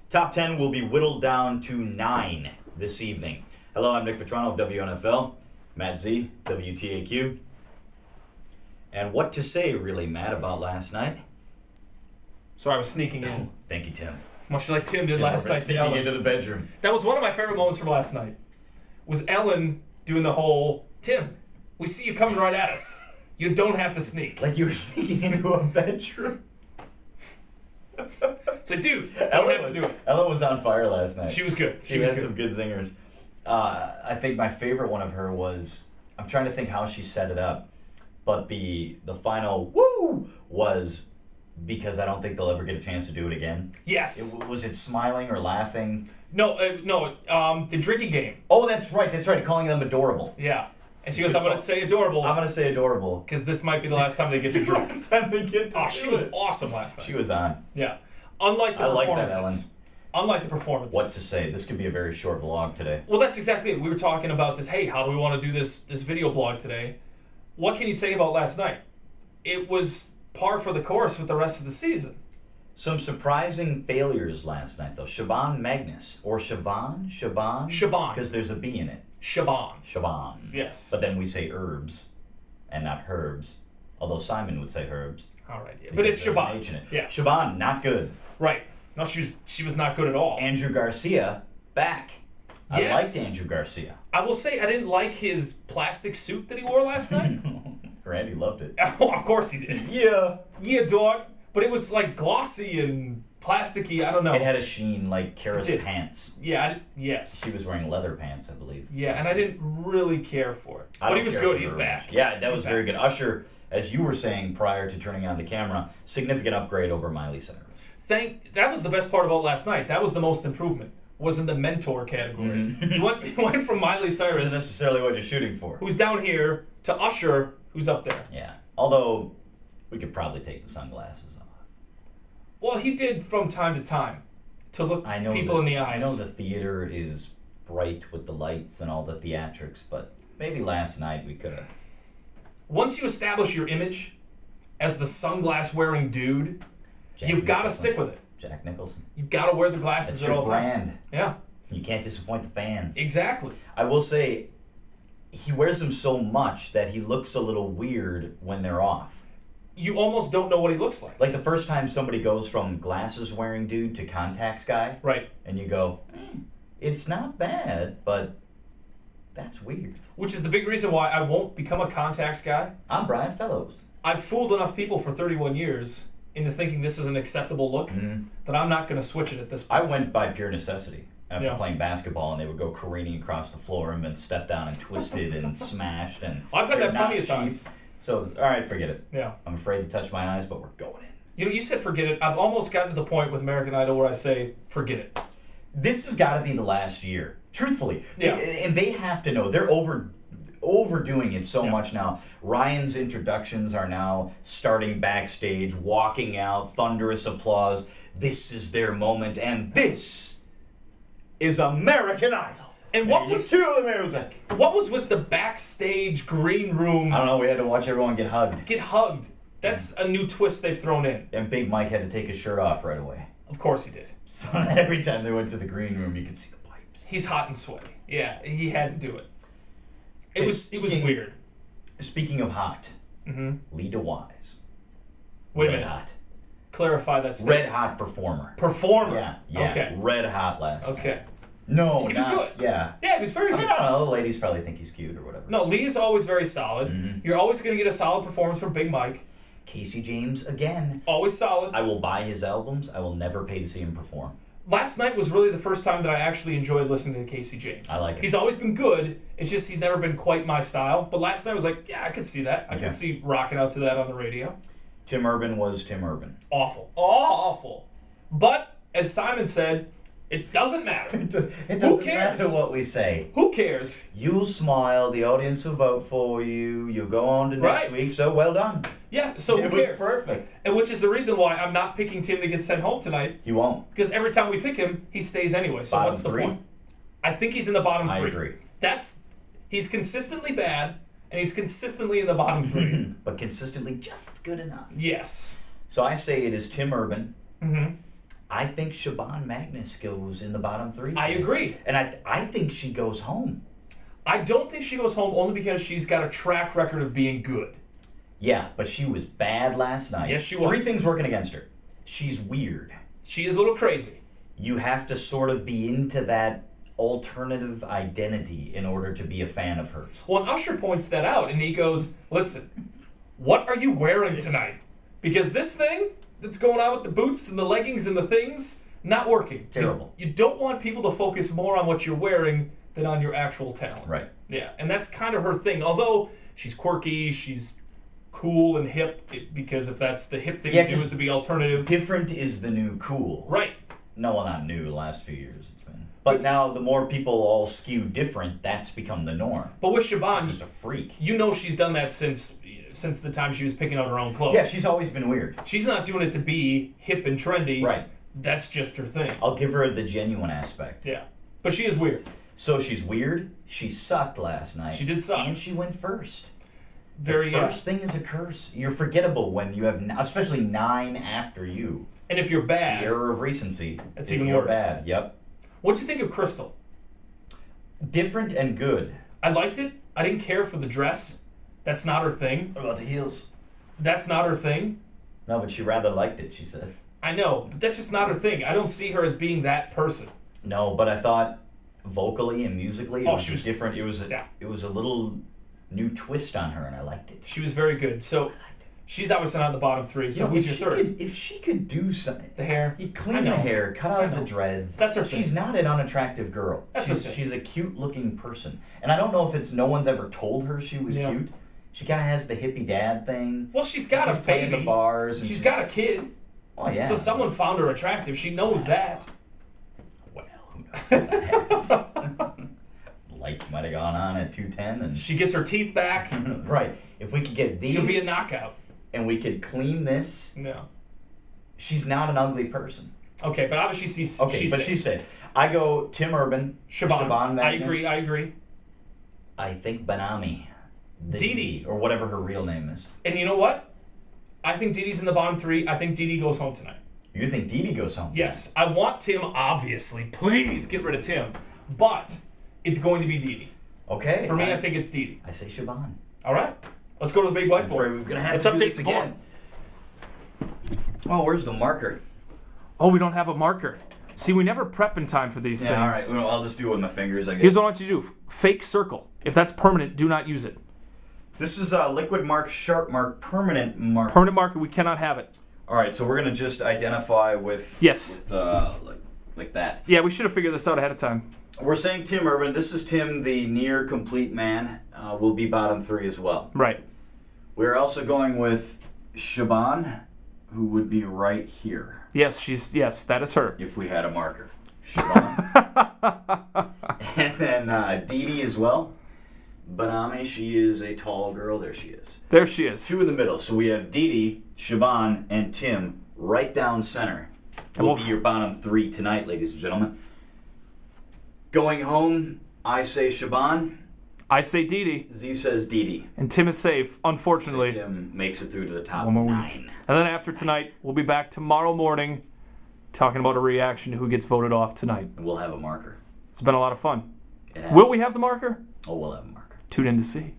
Top 10 will be whittled down to 9 this evening. Hello, I'm Nick Vetrano of WNFL. Matt Z, WTAQ. And what to say, really, Matt, about last night? Sorry, I was sneaking in. Thank you, Tim. Much like Tim did last night to sneaking Ellen. into the bedroom. That was one of my favorite moments from last night. Was Ellen doing the whole, Tim, we see you coming right at us. You don't have to sneak. Like you were sneaking into a bedroom. It's like, dude, don't have to do it. Ellen was on fire last night. She was good. She was had good. some good zingers. I think my favorite one of her was, I'm trying to think how she set it up, but the final woo was because I don't think they'll ever get a chance to do it again. Yes. Was it smiling or laughing? No, the drinking game. Oh, that's right, calling them adorable. Yeah. And she goes, I'm going to say adorable. I'm going to say adorable. Because this might be the last time they get to drink. Last time they get to She do was it. awesome last night. She was on. Yeah. Unlike the I like performances. that, Ellen. Unlike the performances. What to say? This could be a very short vlog today. Well, that's exactly it. We were talking about this. Hey, how do we want to do this video blog today? What can you say about last night? It was par for the course with the rest of the season. Some surprising failures last night, though. Siobhan Magnus. Or Siobhan? Siobhan. Because there's a B in it. Siobhan. Yes. But then we say herbs and not herbs. Although Simon would say herbs. All right. Yeah. But it's there's an Siobhan. H in it. Yeah. Siobhan, not good. Right. No, she was not good at all. Andrew Garcia, back. I Yes. liked Andrew Garcia. I will say I didn't like his plastic suit that he wore last night. Randy loved it. Oh, of course he did. Yeah. Yeah, dog. But it was like glossy and plasticky. I don't know. It had a sheen like Kara's It did. pants. Yeah, yes. She was wearing leather pants, I believe. Yeah, and I didn't really care for it. I But don't he was care good. for He's her. back. Yeah, that was He's very back. good. Usher, as you were saying prior to turning on the camera, significant upgrade over Miley Cyrus. That was the best part about last night. That was the most improvement. Was in the mentor category. He went from Miley Isn't Cyrus, necessarily what you're shooting for. who's down here, to Usher, who's up there. Yeah. Although, we could probably take the sunglasses off. Well, he did from time to time to look people in the eyes. I know the theater is bright with the lights and all the theatrics, but maybe last night we could have. Once you establish your image as the sunglass-wearing dude, you've got to stick with it. Jack Nicholson. You've got to wear the glasses That's at your all times. brand. Yeah, You can't disappoint the fans. exactly. I will say, he wears them so much that he looks a little weird when they're off. You almost don't know what he looks like. Like the first time somebody goes from glasses wearing dude to contacts guy, Right. and you go, it's not bad, but that's weird. Which is the big reason why I won't become a contacts guy. I'm Brian Fellows. I've fooled enough people for 31 years into thinking this is an acceptable look that I'm not going to switch it at this I point. went by pure necessity after Yeah. playing basketball, and they would go careening across the floor and then step down and twisted and smashed. And I've had they're that plenty not of times. cheap. So, all right, forget it. Yeah. I'm afraid to touch my eyes, but we're going in. You know, you said forget it. I've almost gotten to the point with American Idol where I say forget it. This has got to be the last year, truthfully. Yeah. And they have to know. They're overdoing it so Yeah. much now. Ryan's introductions are now starting backstage, walking out, thunderous applause. This is their moment, and this is American Idol. And what You was cue the music. what was with the backstage green room I don't know. We had to watch everyone get hugged, get hugged? That's a new twist they've thrown in. and Big Mike had to take his shirt off right away. Of course he did. So that every time they went to the green room, you could see the pipes. He's hot and sweaty. Yeah, he had to do it. It Hey, was speaking- weird. Speaking of hot, Mm-hmm. Lita Wise. Wait a Red minute. hot. Clarify that statement. Red hot performer. Performer. Yeah. Okay. Red hot last night. Okay. No, He was not, good. Yeah. Yeah, it was very I good. mean, I don't know. The ladies probably think he's cute or whatever. No, Lee is always very solid. Mhm. You're always going to get a solid performance from Big Mike. Casey James, again. Always solid. I will buy his albums. I will never pay to see him perform. Last night was really the first time that I actually enjoyed listening to Casey James. I like it. He's always been good. It's just he's never been quite my style. But last night I was like, yeah, I could see that. I Okay. could see rocking out to that on the radio. Tim Urban was Tim Urban. Awful. Awful. But, as Simon said, it doesn't matter. It doesn't cares? matter what we say. Who cares? You'll smile. The audience will vote for you. You'll go on to next Right. week. So well done. Yeah, so It who was cares? perfect. And which is the reason why I'm not picking Tim to get sent home tonight. He won't. Because every time we pick him, he stays anyway. So Bottom what's the three? point? I think he's in the bottom I three. agree. He's consistently bad, and he's consistently in the bottom three. But consistently just good enough. Yes. So I say it is Tim Urban. Mm-hmm. I think Siobhan Magnus goes in the bottom 3. I agree. And I think she goes home. I don't think she goes home only because she's got a track record of being good. Yeah, but she was bad last night. Yes, she was. 3 things working against her. She's weird. She is a little crazy. You have to sort of be into that alternative identity in order to be a fan of hers. Well, and Usher points that out, and he goes, listen, what are you wearing tonight? Because this thing that's going on with the boots and the leggings and the things, not working. Terrible. You don't want people to focus more on what you're wearing than on your actual talent. Right. Yeah, and that's kind of her thing. Although she's quirky, she's cool and hip, because if that's the hip thing Yeah, to do 'cause is to be alternative. Different is the new cool. Right. No, well, not new. The last few years it's been. But now the more people all skew different, that's become the norm. But with She's Siobhan, just a freak. you know she's done that since the time she was picking out her own clothes. Yeah, she's always been weird. She's not doing it to be hip and trendy. Right. That's just her thing. I'll give her the genuine aspect. Yeah. But she is weird. So she's weird. She sucked last night. She did suck. And she went first. Very The first thing is a curse. You're forgettable when you have, especially 9 after you. And if you're The bad, error of recency. That's if even you're worse. Bad. Yep. what'd you think of Crystal? Different and good. I liked it. I didn't care for the dress. That's not her thing. What about the heels? That's not her thing. No, but she rather liked it, she said. I know, but that's just not her thing. I don't see her as being that person. No, but I thought vocally and musically it was she was different. It was yeah. it was a little new twist on her, and I liked it. She was very good. So she's obviously not in the bottom 3. So You know, who's your third? if she could do something, The hair. you I clean know. the hair, cut I out know. the dreads. That's her She's thing. not an unattractive girl. That's her she's, thing. she's a cute-looking person, and I don't know if it's no one's ever told her she was Yeah. cute. She kind of has the hippie dad thing. Well, she's got She's a playing baby. the bars. And She's got a kid. Oh yeah. So someone found her attractive. She knows that. Well, who knows how that happened. Lights might have gone on at 2:10, and She gets her teeth back. right. If we could get these, She'll be a knockout. and we could clean this, No. she's not an ugly person. Okay, but obviously she's Okay, but she's safe. I go Tim Urban, Siobhan. I Magnus. agree. I think Banami, Dee Dee. or whatever her real name is. And you know what? I think Dee Dee's in the bottom 3. I think Dee Dee goes home tonight. You think Dee Dee goes home? Yes. I want Tim, obviously. Please get rid of Tim. But it's going to be Dee Dee. Okay. For me, I think it's Dee Dee. I say Siobhan. All right. Let's go to the big I'm afraid whiteboard. we're gonna have Let's to do update this the again. Oh, where's the marker? Oh, we don't have a marker. See, we never prep in time for these Yeah, all right. things. Well, I'll just do it with my fingers, I guess. Here's what I want you to do. Fake circle. If that's permanent, do not use it. This is a liquid mark, sharp mark, permanent mark. Permanent marker, we cannot have it. All right, so we're gonna just identify with Yes. with, like that. Yeah, we should have figured this out ahead of time. We're saying Tim Urban. This is Tim, the near complete man. Will be bottom 3 as well. Right. We're also going with Siobhan, who would be right here Yes, that is her. if we had a marker. Siobhan. And then Dee Dee as well. Banami, she is a tall girl. There she is. There she is. 2 in the middle. So we have Dee Dee, Siobhan, and Tim right down center. And Will we'll- be your bottom 3 tonight, ladies and gentlemen. Going home, I say Siobhan. I say Dee Dee, Z says Dee Dee. and Tim is safe, unfortunately. Tim makes it through to the top One more 9. week. And then after tonight, we'll be back tomorrow morning talking about a reaction to who gets voted off tonight. And we'll have a marker. It's been a lot of fun. It has- Will we have the marker? Oh, we'll have a marker. Tune in to see.